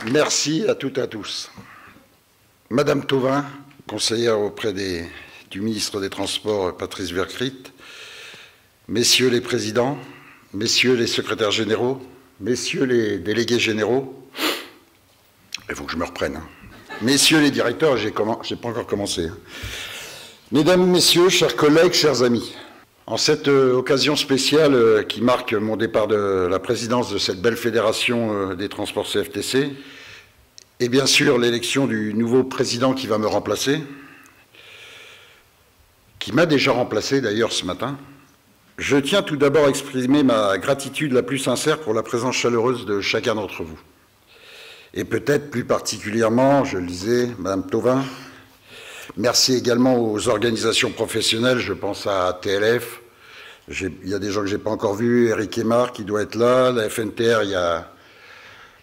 Merci à toutes et à tous. Madame Thauvin, conseillère auprès du ministre des Transports, Patrice Vercrit, messieurs les présidents, messieurs les secrétaires généraux, messieurs les délégués généraux, il faut que je me reprenne, hein. Messieurs les directeurs, j'ai pas encore commencé, hein. Mesdames, messieurs, chers collègues, chers amis, en cette occasion spéciale qui marque mon départ de la présidence de cette belle fédération des transports CFTC, et bien sûr l'élection du nouveau président qui va me remplacer, qui m'a déjà remplacé d'ailleurs ce matin, je tiens tout d'abord à exprimer ma gratitude la plus sincère pour la présence chaleureuse de chacun d'entre vous. Et peut-être plus particulièrement, je le disais, Madame Thauvin, merci également aux organisations professionnelles, je pense à TLF, il y a des gens que je n'ai pas encore vus, Eric Aymar qui doit être là, la FNTR, il y a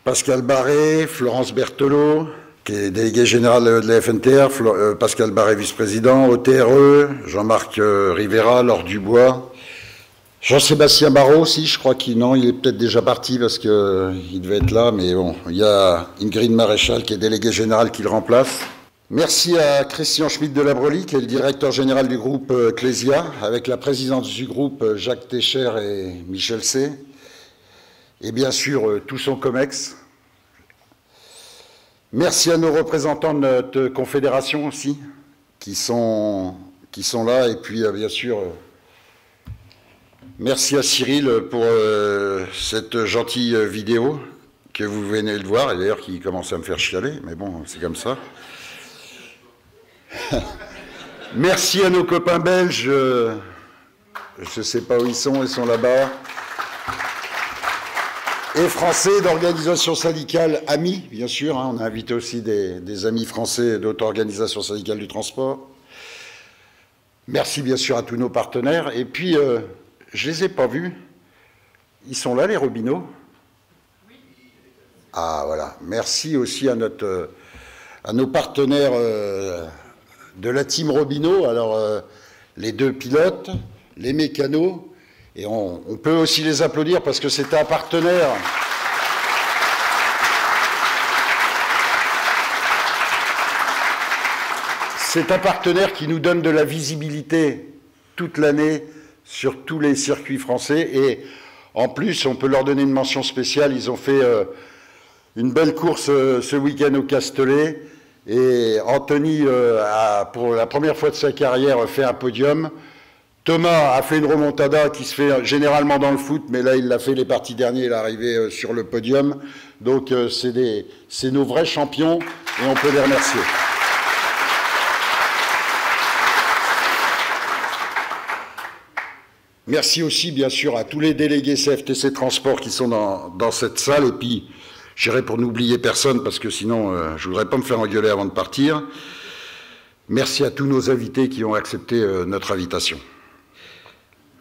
Pascal Barré, Florence Berthelot, qui est délégué général de la FNTR, Pascal Barré, vice-président, OTRE, Jean-Marc Rivera, Laure Dubois, Jean-Sébastien Barrault aussi, je crois qu'il est peut-être déjà parti parce qu'il devait être là, mais bon, il y a Ingrid Maréchal qui est délégué général qui le remplace. Merci à Christian Schmitt de la Brely, qui est le directeur général du groupe Clésia, avec la présidence du groupe Jacques Técher et Michel C. Et bien sûr, tout son COMEX. Merci à nos représentants de notre confédération aussi, qui sont là. Et puis, bien sûr, merci à Cyril pour cette gentille vidéo que vous venez de voir, et d'ailleurs qui commence à me faire chialer, mais bon, c'est comme ça. Merci à nos copains belges, je ne sais pas où ils sont là-bas, et français d'organisations syndicales amis, bien sûr, hein, on a invité aussi des amis français d'autres organisations syndicales du transport. Merci bien sûr à tous nos partenaires, et puis je ne les ai pas vus, ils sont là les Robineaux? Ah voilà, merci aussi à nos partenaires de la team Robineaux, alors les deux pilotes, les mécanos, et on peut aussi les applaudir parce que c'est un partenaire. C'est un partenaire qui nous donne de la visibilité toute l'année sur tous les circuits français, et en plus, on peut leur donner une mention spéciale, ils ont fait une belle course ce week-end au Castellet, et Anthony pour la première fois de sa carrière, fait un podium. Thomas a fait une remontada qui se fait généralement dans le foot, mais là, il l'a fait les parties dernières, il est arrivé sur le podium. Donc, c'est nos vrais champions, et on peut les remercier. Merci aussi, bien sûr, à tous les délégués CFTC Transport qui sont dans cette salle, et puis j'irai pour n'oublier personne, parce que sinon, je ne voudrais pas me faire engueuler avant de partir. Merci à tous nos invités qui ont accepté notre invitation.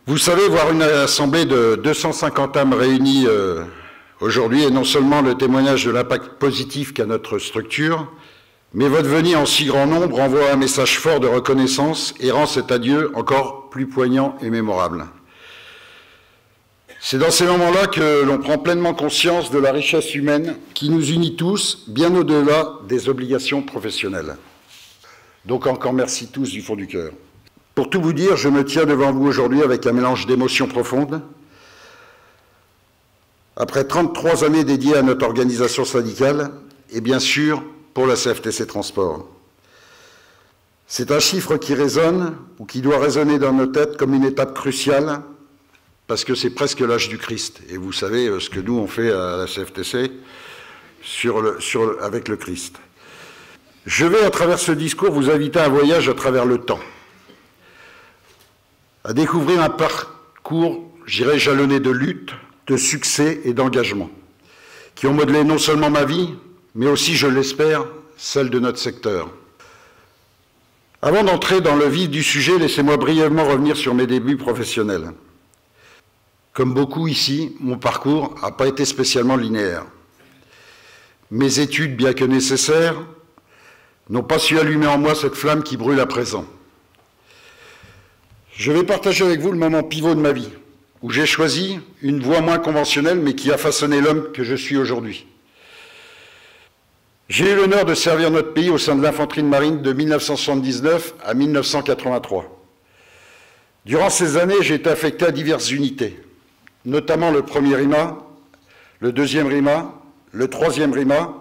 Vous savez, voir une assemblée de 250 âmes réunies aujourd'hui est non seulement le témoignage de l'impact positif qu'a notre structure, mais votre venue en si grand nombre envoie un message fort de reconnaissance et rend cet adieu encore plus poignant et mémorable. C'est dans ces moments-là que l'on prend pleinement conscience de la richesse humaine qui nous unit tous, bien au-delà des obligations professionnelles. Donc encore merci tous du fond du cœur. Pour tout vous dire, je me tiens devant vous aujourd'hui avec un mélange d'émotions profondes. Après 33 années dédiées à notre organisation syndicale, et bien sûr pour la CFTC Transport. C'est un chiffre qui résonne, ou qui doit résonner dans nos têtes comme une étape cruciale, parce que c'est presque l'âge du Christ. Et vous savez ce que nous on fait à la CFTC avec le Christ. Je vais, à travers ce discours, vous inviter à un voyage à travers le temps, à découvrir un parcours, j'irais, jalonné de lutte, de succès et d'engagement, qui ont modelé non seulement ma vie, mais aussi, je l'espère, celle de notre secteur. Avant d'entrer dans le vif du sujet, laissez-moi brièvement revenir sur mes débuts professionnels. Comme beaucoup ici, mon parcours n'a pas été spécialement linéaire. Mes études, bien que nécessaires, n'ont pas su allumer en moi cette flamme qui brûle à présent. Je vais partager avec vous le moment pivot de ma vie, où j'ai choisi une voie moins conventionnelle, mais qui a façonné l'homme que je suis aujourd'hui. J'ai eu l'honneur de servir notre pays au sein de l'infanterie de marine de 1979 à 1983. Durant ces années, j'ai été affecté à diverses unités, notamment le 1er RIMA, le 2e RIMA, le 3e RIMA,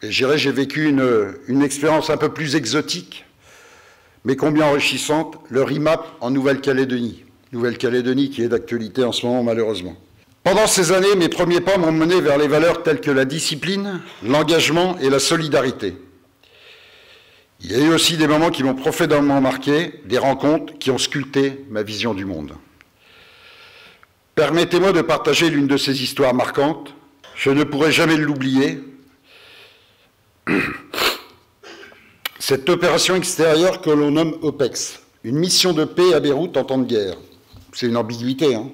et j'ai vécu une expérience un peu plus exotique, mais combien enrichissante, le RIMAP en Nouvelle-Calédonie. Nouvelle-Calédonie qui est d'actualité en ce moment, malheureusement. Pendant ces années, mes premiers pas m'ont mené vers les valeurs telles que la discipline, l'engagement et la solidarité. Il y a eu aussi des moments qui m'ont profondément marqué, des rencontres qui ont sculpté ma vision du monde. Permettez-moi de partager l'une de ces histoires marquantes. Je ne pourrai jamais l'oublier. Cette opération extérieure que l'on nomme OPEX, une mission de paix à Beyrouth en temps de guerre. C'est une ambiguïté, hein.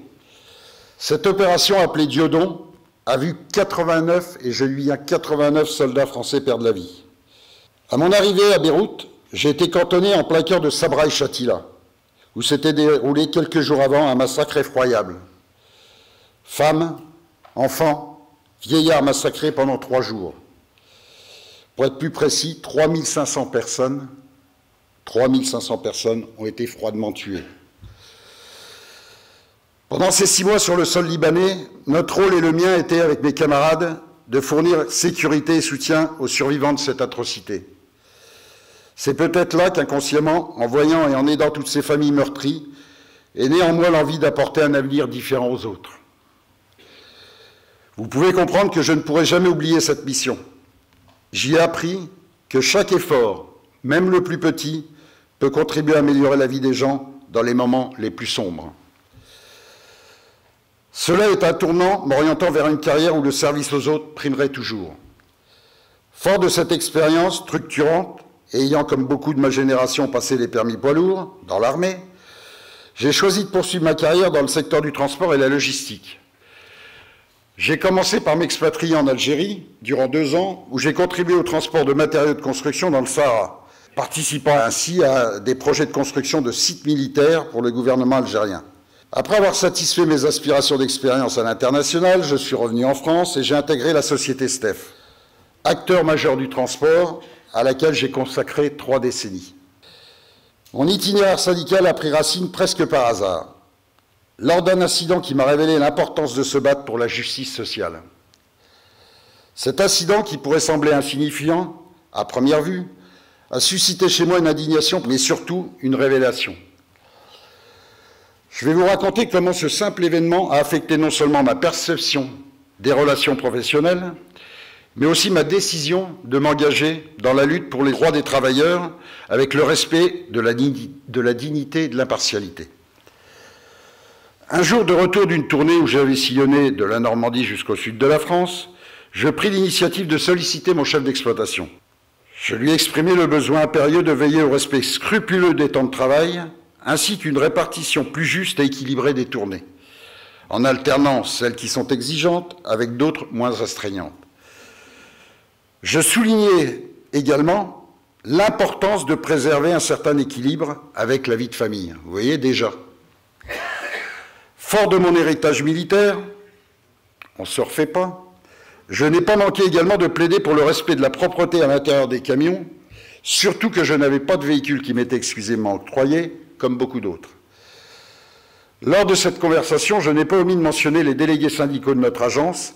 Cette opération appelée Diodon a vu 89, et je lui dis 89 soldats français perdre la vie. À mon arrivée à Beyrouth, j'ai été cantonné en plein cœur de Sabra et Shatila, où s'était déroulé quelques jours avant un massacre effroyable. Femmes, enfants, vieillards massacrés pendant 3 jours. Pour être plus précis, 3500 personnes ont été froidement tuées. Pendant ces 6 mois sur le sol libanais, notre rôle et le mien était, avec mes camarades, de fournir sécurité et soutien aux survivants de cette atrocité. C'est peut-être là qu'inconsciemment, en voyant et en aidant toutes ces familles meurtries, est née en moi l'envie d'apporter un avenir différent aux autres. Vous pouvez comprendre que je ne pourrai jamais oublier cette mission. J'y ai appris que chaque effort, même le plus petit, peut contribuer à améliorer la vie des gens dans les moments les plus sombres. Cela est un tournant m'orientant vers une carrière où le service aux autres primerait toujours. Fort de cette expérience structurante, et ayant comme beaucoup de ma génération passé les permis poids lourds dans l'armée, j'ai choisi de poursuivre ma carrière dans le secteur du transport et la logistique. J'ai commencé par m'expatrier en Algérie durant 2 ans, où j'ai contribué au transport de matériaux de construction dans le Sahara, participant ainsi à des projets de construction de sites militaires pour le gouvernement algérien. Après avoir satisfait mes aspirations d'expérience à l'international, je suis revenu en France et j'ai intégré la société STEF, acteur majeur du transport, à laquelle j'ai consacré 3 décennies. Mon itinéraire syndical a pris racine presque par hasard, lors d'un incident qui m'a révélé l'importance de se battre pour la justice sociale. Cet incident, qui pourrait sembler insignifiant à première vue, a suscité chez moi une indignation, mais surtout une révélation. Je vais vous raconter comment ce simple événement a affecté non seulement ma perception des relations professionnelles, mais aussi ma décision de m'engager dans la lutte pour les droits des travailleurs avec le respect de la dignité et de l'impartialité. Un jour de retour d'une tournée où j'avais sillonné de la Normandie jusqu'au sud de la France, je pris l'initiative de solliciter mon chef d'exploitation. Je lui ai exprimé le besoin impérieux de veiller au respect scrupuleux des temps de travail, ainsi qu'une répartition plus juste et équilibrée des tournées, en alternant celles qui sont exigeantes avec d'autres moins astreignantes. Je soulignais également l'importance de préserver un certain équilibre avec la vie de famille. Vous voyez déjà. Fort de mon héritage militaire, on ne se refait pas, je n'ai pas manqué également de plaider pour le respect de la propreté à l'intérieur des camions, surtout que je n'avais pas de véhicule qui m'était exclusivement octroyé, comme beaucoup d'autres. Lors de cette conversation, je n'ai pas omis de mentionner les délégués syndicaux de notre agence,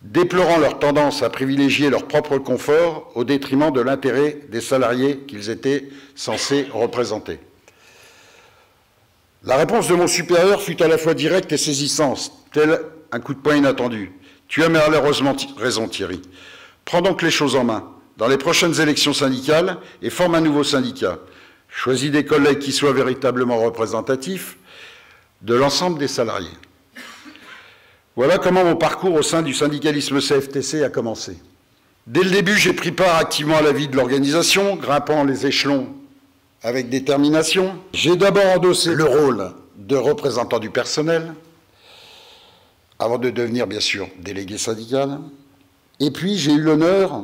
déplorant leur tendance à privilégier leur propre confort au détriment de l'intérêt des salariés qu'ils étaient censés représenter. La réponse de mon supérieur fut à la fois directe et saisissante, tel un coup de poing inattendu. « Tu as malheureusement raison, Thierry. Prends donc les choses en main. Dans les prochaines élections syndicales, et forme un nouveau syndicat. Choisis des collègues qui soient véritablement représentatifs de l'ensemble des salariés. » Voilà comment mon parcours au sein du syndicalisme CFTC a commencé. Dès le début, j'ai pris part activement à la vie de l'organisation, grimpant les échelons avec détermination. J'ai d'abord endossé le rôle de représentant du personnel, avant de devenir, bien sûr, délégué syndical. Et puis, j'ai eu l'honneur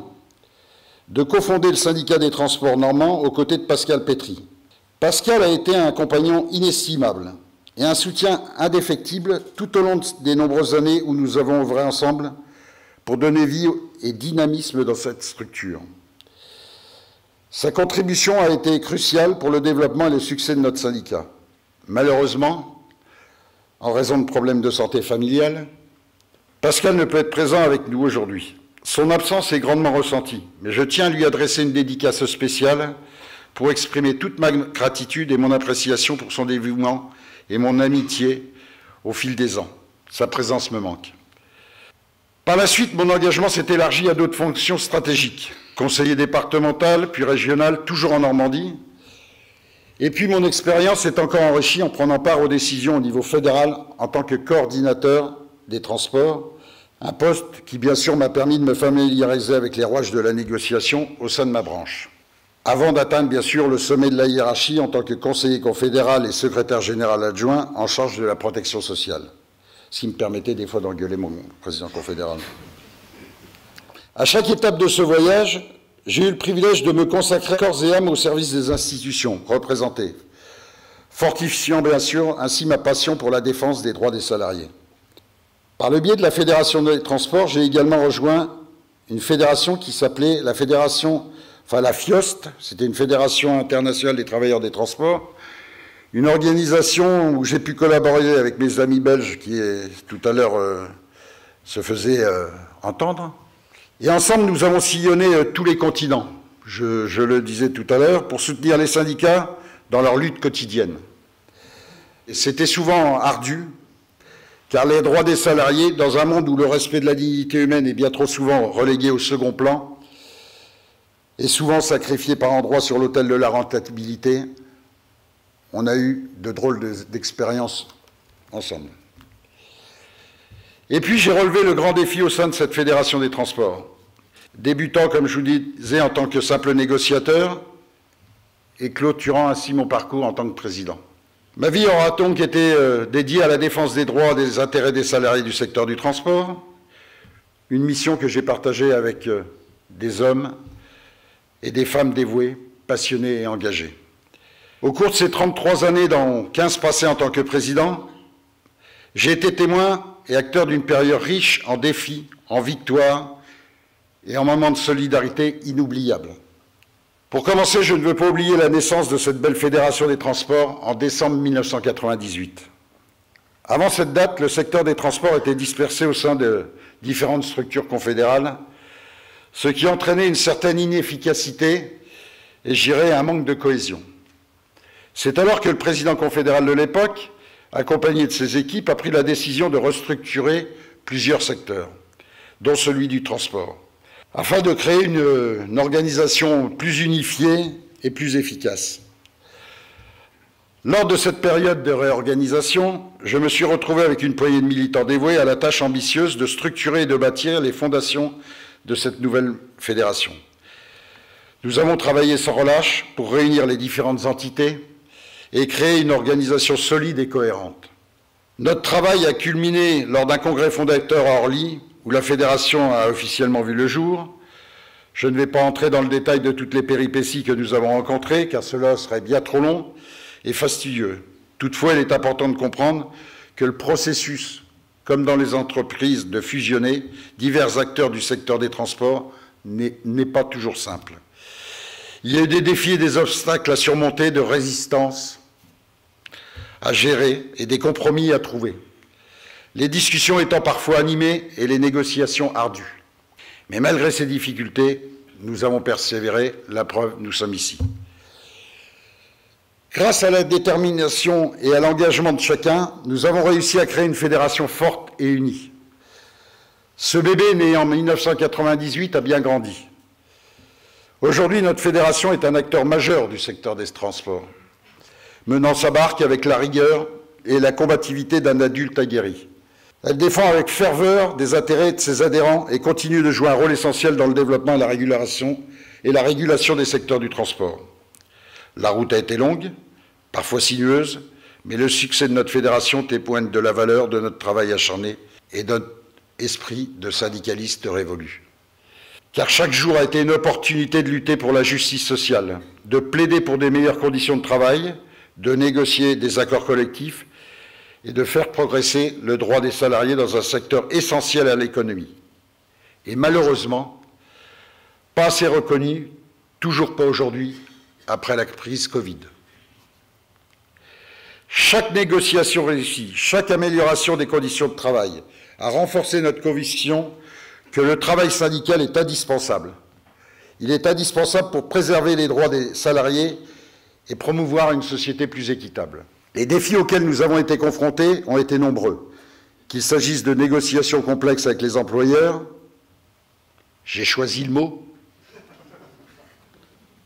de cofonder le syndicat des transports normands aux côtés de Pascal Pétry. Pascal a été un compagnon inestimable et un soutien indéfectible tout au long des nombreuses années où nous avons œuvré ensemble pour donner vie et dynamisme dans cette structure. Sa contribution a été cruciale pour le développement et le succès de notre syndicat. Malheureusement, en raison de problèmes de santé familiale, Pascal ne peut être présent avec nous aujourd'hui. Son absence est grandement ressentie, mais je tiens à lui adresser une dédicace spéciale pour exprimer toute ma gratitude et mon appréciation pour son dévouement et mon amitié au fil des ans. Sa présence me manque. Par la suite, mon engagement s'est élargi à d'autres fonctions stratégiques. Conseiller départemental, puis régional, toujours en Normandie. Et puis mon expérience est encore enrichie en prenant part aux décisions au niveau fédéral en tant que coordinateur des transports, un poste qui bien sûr m'a permis de me familiariser avec les rouages de la négociation au sein de ma branche. Avant d'atteindre bien sûr le sommet de la hiérarchie en tant que conseiller confédéral et secrétaire général adjoint en charge de la protection sociale, ce qui me permettait des fois d'engueuler mon président confédéral. À chaque étape de ce voyage, j'ai eu le privilège de me consacrer corps et âme au service des institutions représentées, fortifiant bien sûr ainsi ma passion pour la défense des droits des salariés. Par le biais de la Fédération des transports, j'ai également rejoint une fédération qui s'appelait la FIOST, c'était une fédération internationale des travailleurs des transports, une organisation où j'ai pu collaborer avec mes amis belges qui, tout à l'heure, se faisaient entendre. Et ensemble, nous avons sillonné tous les continents, je le disais tout à l'heure, pour soutenir les syndicats dans leur lutte quotidienne. Et c'était souvent ardu, car les droits des salariés, dans un monde où le respect de la dignité humaine est bien trop souvent relégué au second plan, et souvent sacrifié par endroits sur l'autel de la rentabilité, on a eu de drôles d'expériences ensemble. Et puis j'ai relevé le grand défi au sein de cette fédération des transports, débutant, comme je vous disais, en tant que simple négociateur et clôturant ainsi mon parcours en tant que président. Ma vie aura donc été dédiée à la défense des droits et des intérêts des salariés du secteur du transport, une mission que j'ai partagée avec des hommes et des femmes dévoués, passionnés et engagés. Au cours de ces 33 années, dont 15 passées en tant que président, j'ai été témoin et acteur d'une période riche en défis, en victoires et en moments de solidarité inoubliables. Pour commencer, je ne veux pas oublier la naissance de cette belle fédération des transports en décembre 1998. Avant cette date, le secteur des transports était dispersé au sein de différentes structures confédérales, ce qui entraînait une certaine inefficacité et, je dirais, un manque de cohésion. C'est alors que le président confédéral de l'époque, accompagné de ses équipes, a pris la décision de restructurer plusieurs secteurs, dont celui du transport, afin de créer une organisation plus unifiée et plus efficace. Lors de cette période de réorganisation, je me suis retrouvé avec une poignée de militants dévoués à la tâche ambitieuse de structurer et de bâtir les fondations de cette nouvelle fédération. Nous avons travaillé sans relâche pour réunir les différentes entités et créer une organisation solide et cohérente. Notre travail a culminé lors d'un congrès fondateur à Orly, où la fédération a officiellement vu le jour. Je ne vais pas entrer dans le détail de toutes les péripéties que nous avons rencontrées, car cela serait bien trop long et fastidieux. Toutefois, il est important de comprendre que le processus, comme dans les entreprises de fusionner divers acteurs du secteur des transports, n'est pas toujours simple. Il y a eu des défis et des obstacles à surmonter, de résistance à gérer et des compromis à trouver. Les discussions étant parfois animées et les négociations ardues. Mais malgré ces difficultés, nous avons persévéré, la preuve, nous sommes ici. Grâce à la détermination et à l'engagement de chacun, nous avons réussi à créer une fédération forte et unie. Ce bébé, né en 1998, a bien grandi. Aujourd'hui, notre fédération est un acteur majeur du secteur des transports, menant sa barque avec la rigueur et la combativité d'un adulte aguerri. Elle défend avec ferveur des intérêts de ses adhérents et continue de jouer un rôle essentiel dans le développement et la régulation des secteurs du transport. La route a été longue, parfois sinueuse, mais le succès de notre fédération témoigne de la valeur de notre travail acharné et de notre esprit de syndicaliste révolu. Car chaque jour a été une opportunité de lutter pour la justice sociale, de plaider pour des meilleures conditions de travail, de négocier des accords collectifs et de faire progresser le droit des salariés dans un secteur essentiel à l'économie. Et malheureusement, pas assez reconnu, toujours pas aujourd'hui, après la crise Covid. Chaque négociation réussie, chaque amélioration des conditions de travail a renforcé notre conviction que le travail syndical est indispensable. Il est indispensable pour préserver les droits des salariés et promouvoir une société plus équitable. Les défis auxquels nous avons été confrontés ont été nombreux. Qu'il s'agisse de négociations complexes avec les employeurs, j'ai choisi le mot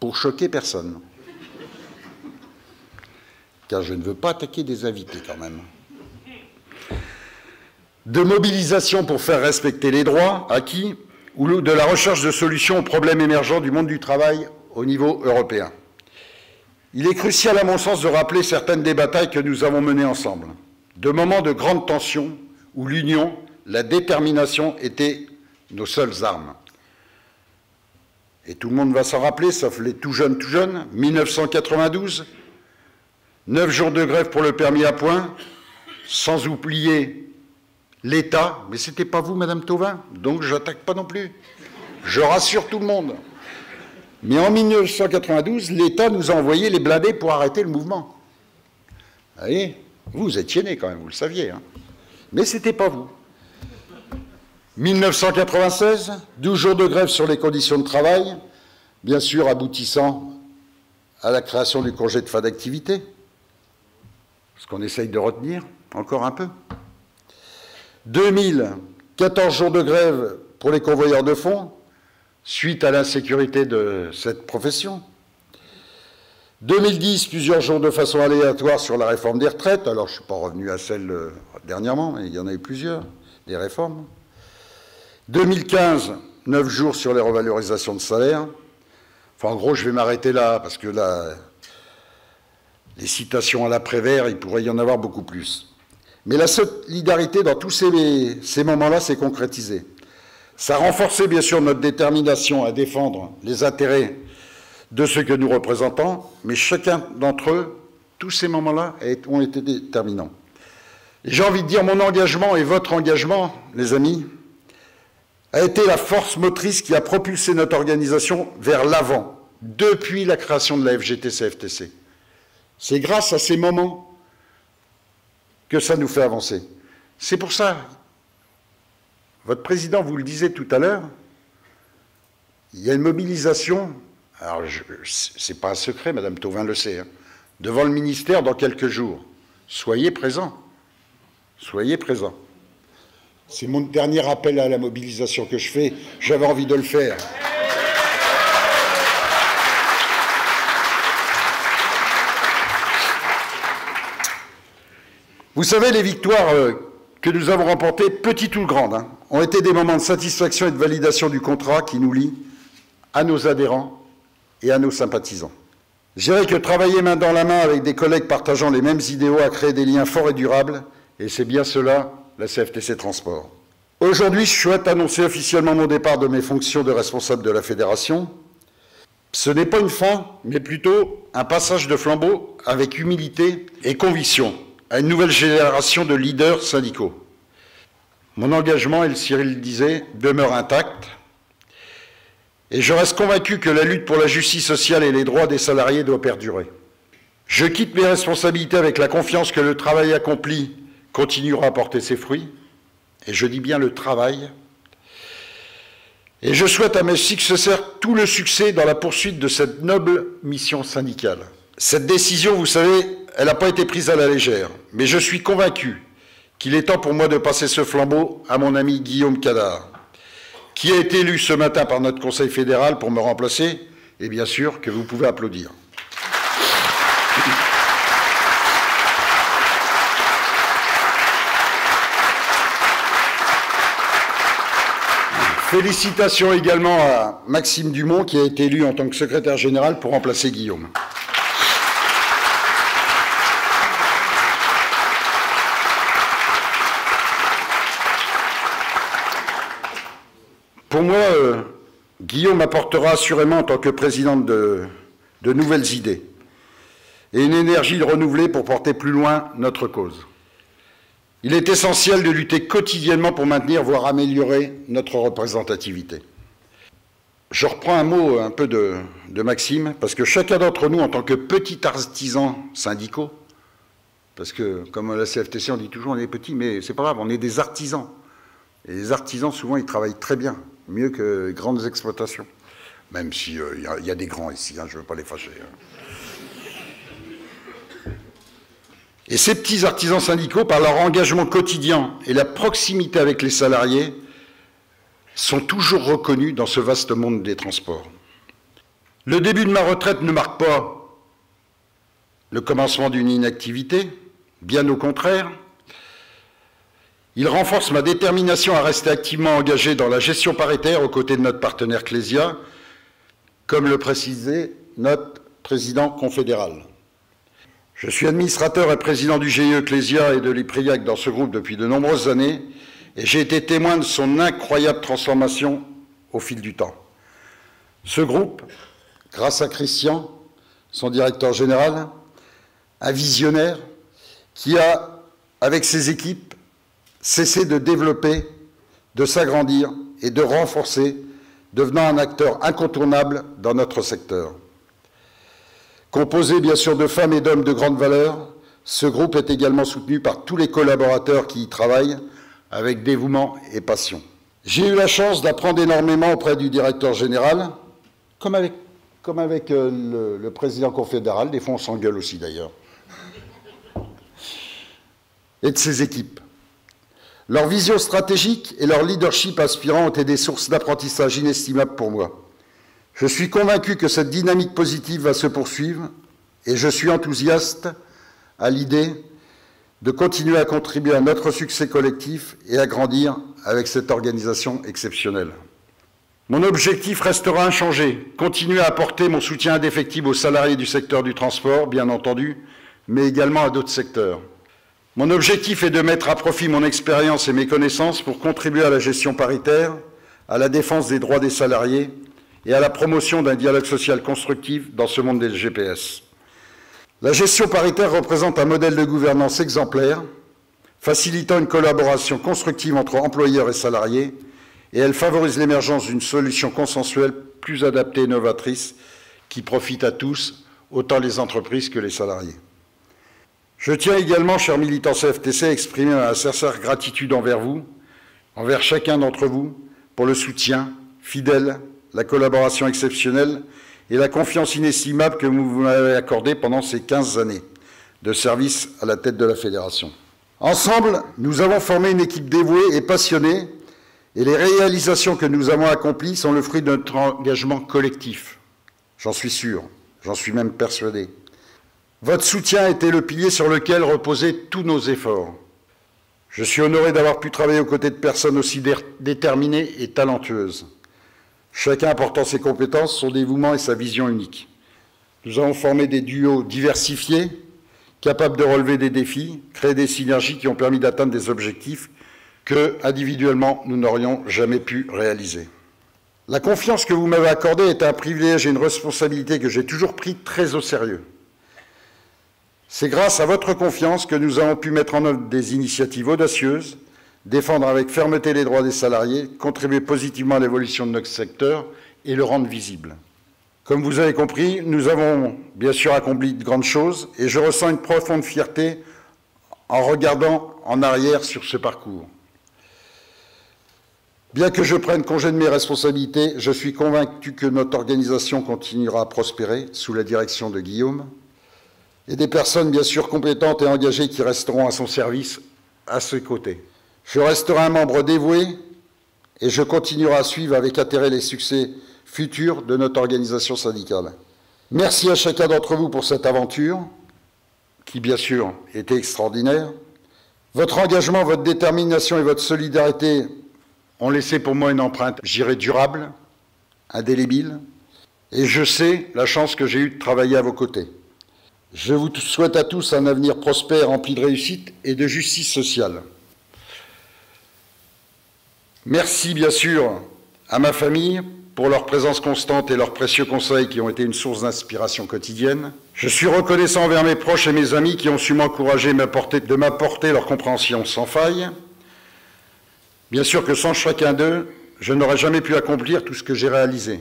pour choquer personne. Car je ne veux pas attaquer des invités quand même. De mobilisation pour faire respecter les droits acquis ou de la recherche de solutions aux problèmes émergents du monde du travail au niveau européen. Il est crucial, à mon sens, de rappeler certaines des batailles que nous avons menées ensemble. De moments de grande tension où l'union, la détermination étaient nos seules armes. Et tout le monde va s'en rappeler, sauf les tout jeunes, 1992, 9 jours de grève pour le permis à points, sans oublier l'État, mais ce n'était pas vous, Madame Thauvin, donc je n'attaque pas non plus. Je rassure tout le monde. Mais en 1992, l'État nous a envoyé les blindés pour arrêter le mouvement. Vous voyez, vous étiez nés quand même, vous le saviez. Hein. Mais ce n'était pas vous. 1996, 12 jours de grève sur les conditions de travail, bien sûr aboutissant à la création du congé de fin d'activité, ce qu'on essaye de retenir encore un peu. 2000, 14 jours de grève pour les convoyeurs de fonds, suite à l'insécurité de cette profession. 2010, plusieurs jours de façon aléatoire sur la réforme des retraites. Alors, je ne suis pas revenu à celle dernièrement, mais il y en a eu plusieurs, des réformes. 2015, 9 jours sur les revalorisations de salaire. Enfin, en gros, je vais m'arrêter là, parce que là, les citations à l'après-vert, il pourrait y en avoir beaucoup plus. Mais la solidarité dans tous ces moments-là s'est concrétisée. Ça a renforcé, bien sûr, notre détermination à défendre les intérêts de ceux que nous représentons, mais chacun d'entre eux, tous ces moments-là ont été déterminants. Et j'ai envie de dire, mon engagement et votre engagement, les amis, a été la force motrice qui a propulsé notre organisation vers l'avant, depuis la création de la FGT-CFTC. C'est grâce à ces moments que ça nous fait avancer. C'est pour ça, votre président vous le disait tout à l'heure, il y a une mobilisation, alors c'est pas un secret, Madame Thauvin le sait, hein, devant le ministère dans quelques jours. Soyez présents. Soyez présents. C'est mon dernier appel à la mobilisation que je fais. J'avais envie de le faire. Vous savez, les victoires que nous avons remportées, petites ou grandes, hein, ont été des moments de satisfaction et de validation du contrat qui nous lie à nos adhérents et à nos sympathisants. Je dirais que travailler main dans la main avec des collègues partageant les mêmes idéaux a créé des liens forts et durables, et c'est bien cela, la CFTC Transport. Aujourd'hui, je souhaite annoncer officiellement mon départ de mes fonctions de responsable de la fédération. Ce n'est pas une fin, mais plutôt un passage de flambeau avec humilité et conviction à une nouvelle génération de leaders syndicaux. Mon engagement, et Cyril le disait, demeure intact. Et je reste convaincu que la lutte pour la justice sociale et les droits des salariés doit perdurer. Je quitte mes responsabilités avec la confiance que le travail accompli continuera à porter ses fruits. Et je dis bien le travail. Et je souhaite à mes successeurs tout le succès dans la poursuite de cette noble mission syndicale. Cette décision, vous savez, elle n'a pas été prise à la légère, mais je suis convaincu qu'il est temps pour moi de passer ce flambeau à mon ami Guillaume Cadard, qui a été élu ce matin par notre Conseil fédéral pour me remplacer, et bien sûr que vous pouvez applaudir. Félicitations également à Maxime Dumont, qui a été élu en tant que secrétaire général pour remplacer Guillaume. Pour moi, Guillaume apportera assurément en tant que président de nouvelles idées et une énergie renouvelée pour porter plus loin notre cause. Il est essentiel de lutter quotidiennement pour maintenir, voire améliorer notre représentativité. Je reprends un mot un peu de Maxime, parce que chacun d'entre nous, en tant que petits artisans syndicaux, parce que, comme la CFTC, on dit toujours on est petits, mais c'est pas grave, on est des artisans. Et les artisans, souvent, ils travaillent très bien, mieux que les grandes exploitations. Même s'il y a des grands ici, hein, je ne veux pas les fâcher. Et ces petits artisans syndicaux, par leur engagement quotidien et la proximité avec les salariés, sont toujours reconnus dans ce vaste monde des transports. Le début de ma retraite ne marque pas le commencement d'une inactivité, bien au contraire. Il renforce ma détermination à rester activement engagé dans la gestion paritaire aux côtés de notre partenaire Clésia, comme le précisait notre président confédéral. Je suis administrateur et président du GIE Clésia et de l'IPRIAC dans ce groupe depuis de nombreuses années et j'ai été témoin de son incroyable transformation au fil du temps. Ce groupe, grâce à Christian, son directeur général, un visionnaire qui a, avec ses équipes, cessé de développer, de s'agrandir et de renforcer, devenant un acteur incontournable dans notre secteur. Composé bien sûr de femmes et d'hommes de grande valeur, ce groupe est également soutenu par tous les collaborateurs qui y travaillent avec dévouement et passion. J'ai eu la chance d'apprendre énormément auprès du directeur général, comme avec le président confédéral, des fois on s'engueule aussi d'ailleurs, et de ses équipes. Leur vision stratégique et leur leadership inspirant ont été des sources d'apprentissage inestimables pour moi. Je suis convaincu que cette dynamique positive va se poursuivre et je suis enthousiaste à l'idée de continuer à contribuer à notre succès collectif et à grandir avec cette organisation exceptionnelle. Mon objectif restera inchangé, continuer à apporter mon soutien indéfectible aux salariés du secteur du transport, bien entendu, mais également à d'autres secteurs. Mon objectif est de mettre à profit mon expérience et mes connaissances pour contribuer à la gestion paritaire, à la défense des droits des salariés et à la promotion d'un dialogue social constructif dans ce monde des GPS. La gestion paritaire représente un modèle de gouvernance exemplaire, facilitant une collaboration constructive entre employeurs et salariés, et elle favorise l'émergence d'une solution consensuelle plus adaptée et novatrice qui profite à tous, autant les entreprises que les salariés. Je tiens également, chers militants CFTC, à exprimer ma sincère gratitude envers vous, envers chacun d'entre vous, pour le soutien fidèle, la collaboration exceptionnelle et la confiance inestimable que vous m'avez accordée pendant ces 15 années de service à la tête de la Fédération. Ensemble, nous avons formé une équipe dévouée et passionnée, et les réalisations que nous avons accomplies sont le fruit de notre engagement collectif. J'en suis sûr, j'en suis même persuadé. Votre soutien était le pilier sur lequel reposaient tous nos efforts. Je suis honoré d'avoir pu travailler aux côtés de personnes aussi déterminées et talentueuses, chacun apportant ses compétences, son dévouement et sa vision unique. Nous avons formé des duos diversifiés, capables de relever des défis, créer des synergies qui ont permis d'atteindre des objectifs que, individuellement, nous n'aurions jamais pu réaliser. La confiance que vous m'avez accordée est un privilège et une responsabilité que j'ai toujours pris très au sérieux. C'est grâce à votre confiance que nous avons pu mettre en œuvre des initiatives audacieuses, défendre avec fermeté les droits des salariés, contribuer positivement à l'évolution de notre secteur et le rendre visible. Comme vous avez compris, nous avons bien sûr accompli de grandes choses et je ressens une profonde fierté en regardant en arrière sur ce parcours. Bien que je prenne congé de mes responsabilités, je suis convaincu que notre organisation continuera à prospérer sous la direction de Guillaume et des personnes bien sûr compétentes et engagées qui resteront à son service, à ses côtés. Je resterai un membre dévoué et je continuerai à suivre avec intérêt les succès futurs de notre organisation syndicale. Merci à chacun d'entre vous pour cette aventure, qui bien sûr était extraordinaire. Votre engagement, votre détermination et votre solidarité ont laissé pour moi une empreinte, je dirais, durable, indélébile, et je sais la chance que j'ai eue de travailler à vos côtés. Je vous souhaite à tous un avenir prospère, rempli de réussite et de justice sociale. Merci bien sûr à ma famille pour leur présence constante et leurs précieux conseils qui ont été une source d'inspiration quotidienne. Je suis reconnaissant envers mes proches et mes amis qui ont su m'encourager, de m'apporter leur compréhension sans faille. Bien sûr que sans chacun d'eux, je n'aurais jamais pu accomplir tout ce que j'ai réalisé.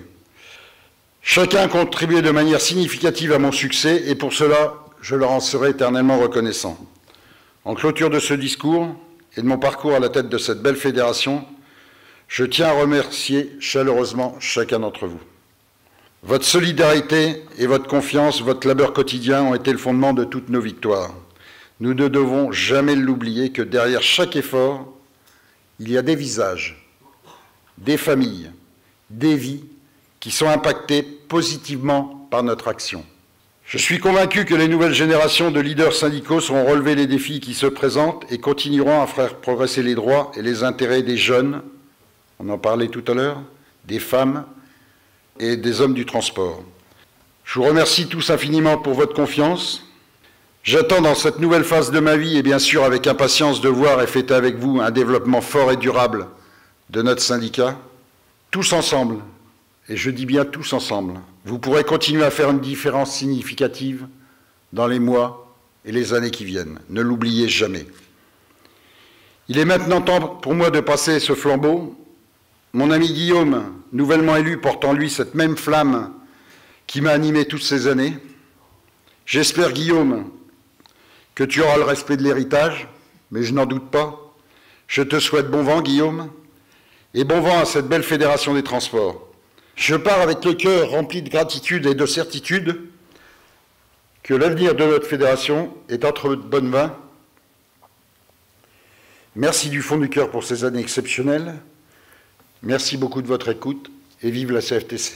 Chacun a contribué de manière significative à mon succès et pour cela, je leur en serai éternellement reconnaissant. En clôture de ce discours et de mon parcours à la tête de cette belle fédération, je tiens à remercier chaleureusement chacun d'entre vous. Votre solidarité et votre confiance, votre labeur quotidien ont été le fondement de toutes nos victoires. Nous ne devons jamais l'oublier que derrière chaque effort, il y a des visages, des familles, des vies qui sont impactées positivement par notre action. Je suis convaincu que les nouvelles générations de leaders syndicaux sauront relever les défis qui se présentent et continueront à faire progresser les droits et les intérêts des jeunes, on en parlait tout à l'heure, des femmes et des hommes du transport. Je vous remercie tous infiniment pour votre confiance. J'attends dans cette nouvelle phase de ma vie et bien sûr avec impatience de voir et fêter avec vous un développement fort et durable de notre syndicat. Tous ensemble, et je dis bien tous ensemble, vous pourrez continuer à faire une différence significative dans les mois et les années qui viennent. Ne l'oubliez jamais. Il est maintenant temps pour moi de passer ce flambeau. Mon ami Guillaume, nouvellement élu, porte en lui cette même flamme qui m'a animé toutes ces années. J'espère, Guillaume, que tu auras le respect de l'héritage, mais je n'en doute pas. Je te souhaite bon vent, Guillaume, et bon vent à cette belle fédération des transports. Je pars avec le cœur rempli de gratitude et de certitude que l'avenir de notre fédération est entre de bonnes mains. Merci du fond du cœur pour ces années exceptionnelles. Merci beaucoup de votre écoute et vive la CFTC.